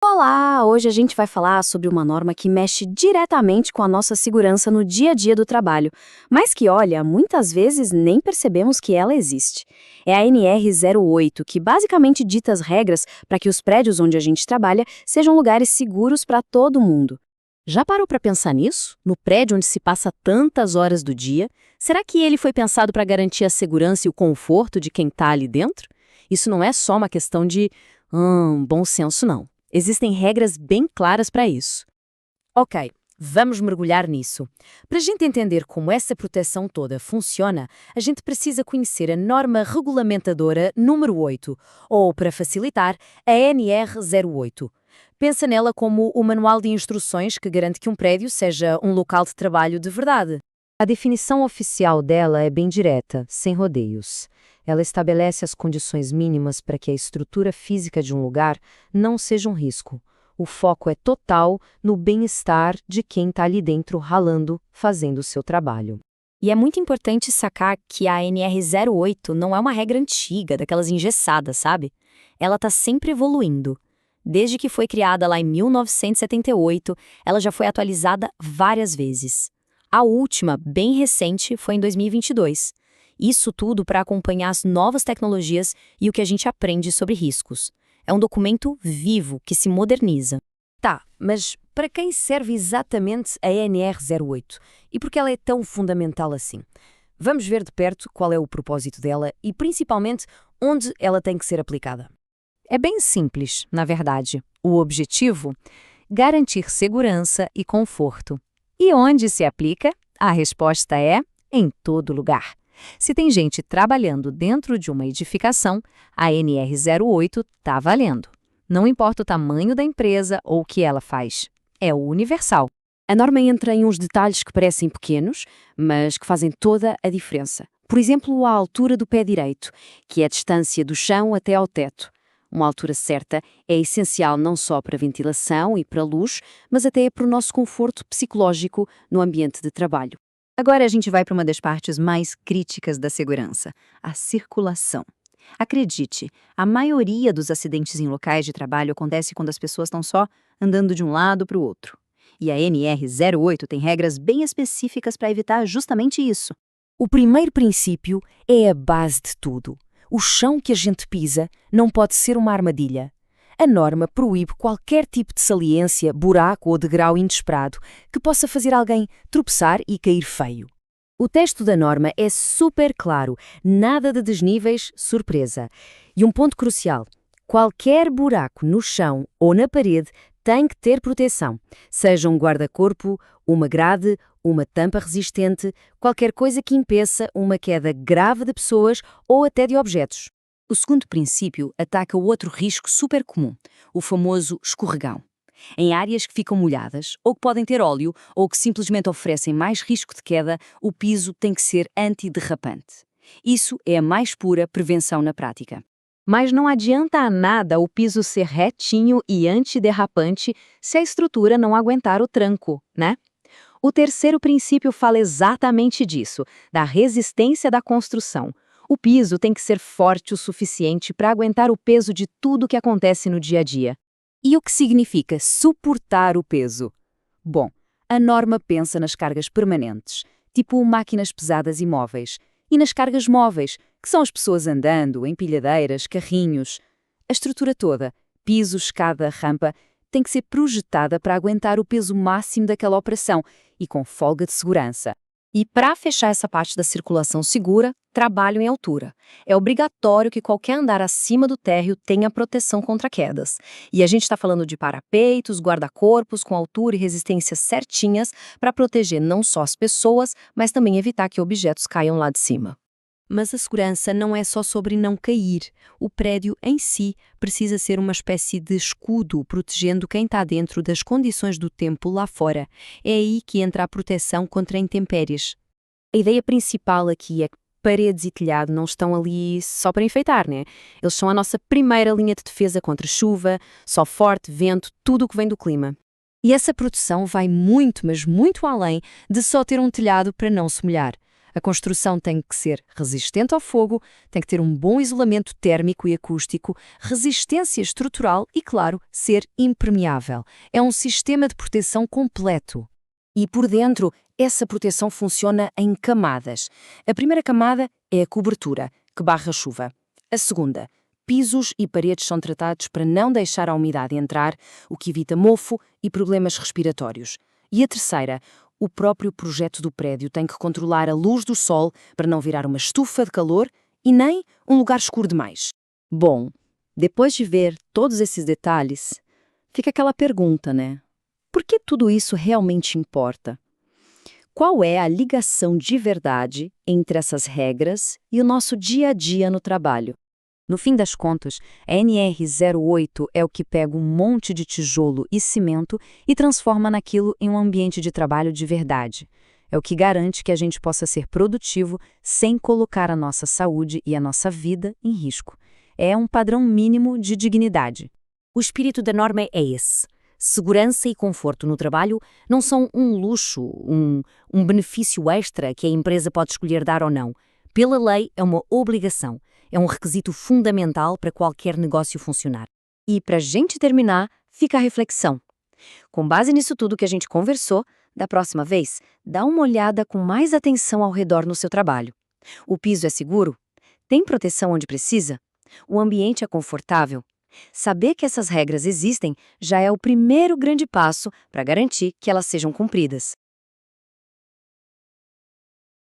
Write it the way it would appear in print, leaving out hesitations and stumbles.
Olá! Hoje a gente vai falar sobre uma norma que mexe diretamente com a nossa segurança no dia a dia do trabalho, mas que, olha, muitas vezes nem percebemos que ela existe. É a NR08, que basicamente dita as regras para que os prédios onde a gente trabalha sejam lugares seguros para todo mundo. Já parou para pensar nisso? No prédio onde se passa tantas horas do dia, será que ele foi pensado para garantir a segurança e o conforto de quem está ali dentro? Isso não é só uma questão de bom senso, não. Existem regras bem claras para isso. Ok, vamos mergulhar nisso. Para a gente entender como essa proteção toda funciona, a gente precisa conhecer a norma regulamentadora número 8, ou, para facilitar, a NR08. Pensa nela como o manual de instruções que garante que um prédio seja um local de trabalho de verdade. A definição oficial dela é bem direta, sem rodeios. Ela estabelece as condições mínimas para que a estrutura física de um lugar não seja um risco. O foco é total no bem-estar de quem está ali dentro ralando, fazendo o seu trabalho. E é muito importante sacar que a NR08 não é uma regra antiga, daquelas engessadas, sabe? Ela está sempre evoluindo. Desde que foi criada lá em 1978, ela já foi atualizada várias vezes. A última, bem recente, foi em 2022. Isso tudo para acompanhar as novas tecnologias e o que a gente aprende sobre riscos. É um documento vivo que se moderniza. Tá, mas para quem serve exatamente a NR08? E por que ela é tão fundamental assim? Vamos ver de perto qual é o propósito dela e, principalmente, onde ela tem que ser aplicada. É bem simples, na verdade. O objetivo? Garantir segurança e conforto. E onde se aplica? A resposta é em todo lugar. Se tem gente trabalhando dentro de uma edificação, a NR08 está valendo. Não importa o tamanho da empresa ou o que ela faz. É universal. A norma entra em uns detalhes que parecem pequenos, mas que fazem toda a diferença. Por exemplo, a altura do pé direito, que é a distância do chão até ao teto. Uma altura certa é essencial não só para a ventilação e para a luz, mas até para o nosso conforto psicológico no ambiente de trabalho. Agora a gente vai para uma das partes mais críticas da segurança, a circulação. Acredite, a maioria dos acidentes em locais de trabalho acontece quando as pessoas estão só andando de um lado para o outro. E a NR08 tem regras bem específicas para evitar justamente isso. O primeiro princípio é a base de tudo. O chão que a gente pisa não pode ser uma armadilha. A norma proíbe qualquer tipo de saliência, buraco ou degrau inesperado que possa fazer alguém tropeçar e cair feio. O texto da norma é super claro, nada de desníveis, surpresa. E um ponto crucial, qualquer buraco no chão ou na parede tem que ter proteção, seja um guarda-corpo, uma grade, uma tampa resistente, qualquer coisa que impeça uma queda grave de pessoas ou até de objetos. O segundo princípio ataca o outro risco super comum, o famoso escorregão. Em áreas que ficam molhadas, ou que podem ter óleo, ou que simplesmente oferecem mais risco de queda, o piso tem que ser antiderrapante. Isso é a mais pura prevenção na prática. Mas não adianta nada o piso ser retinho e antiderrapante se a estrutura não aguentar o tranco, né? O terceiro princípio fala exatamente disso, da resistência da construção. O piso tem que ser forte o suficiente para aguentar o peso de tudo que acontece no dia a dia. E o que significa suportar o peso? Bom, a norma pensa nas cargas permanentes, tipo máquinas pesadas e móveis, e nas cargas móveis, que são as pessoas andando, empilhadeiras, carrinhos. A estrutura toda, piso, escada, rampa, tem que ser projetada para aguentar o peso máximo daquela operação e com folga de segurança. E para fechar essa parte da circulação segura, trabalho em altura. É obrigatório que qualquer andar acima do térreo tenha proteção contra quedas. E a gente está falando de parapeitos, guarda-corpos com altura e resistência certinhas para proteger não só as pessoas, mas também evitar que objetos caiam lá de cima. Mas a segurança não é só sobre não cair. O prédio em si precisa ser uma espécie de escudo protegendo quem está dentro das condições do tempo lá fora. É aí que entra a proteção contra intempéries. A ideia principal aqui é que paredes e telhado não estão ali só para enfeitar, né? Eles são a nossa primeira linha de defesa contra chuva, sol forte, vento, tudo o que vem do clima. E essa proteção vai muito, mas muito além de só ter um telhado para não se molhar. A construção tem que ser resistente ao fogo, tem que ter um bom isolamento térmico e acústico, resistência estrutural e, claro, ser impermeável. É um sistema de proteção completo. E por dentro, essa proteção funciona em camadas. A primeira camada é a cobertura, que barra a chuva. A segunda, pisos e paredes são tratados para não deixar a umidade entrar, o que evita mofo e problemas respiratórios. E a terceira, o próprio projeto do prédio tem que controlar a luz do sol para não virar uma estufa de calor e nem um lugar escuro demais. Bom, depois de ver todos esses detalhes, fica aquela pergunta, né? Por que tudo isso realmente importa? Qual é a ligação de verdade entre essas regras e o nosso dia a dia no trabalho? No fim das contas, a NR08 é o que pega um monte de tijolo e cimento e transforma naquilo em um ambiente de trabalho de verdade. É o que garante que a gente possa ser produtivo sem colocar a nossa saúde e a nossa vida em risco. É um padrão mínimo de dignidade. O espírito da norma é esse. Segurança e conforto no trabalho não são um luxo, um benefício extra que a empresa pode escolher dar ou não. Pela lei, é uma obrigação. É um requisito fundamental para qualquer negócio funcionar. E para a gente terminar, fica a reflexão. Com base nisso tudo que a gente conversou, da próxima vez, dá uma olhada com mais atenção ao redor no seu trabalho. O piso é seguro? Tem proteção onde precisa? O ambiente é confortável? Saber que essas regras existem já é o primeiro grande passo para garantir que elas sejam cumpridas.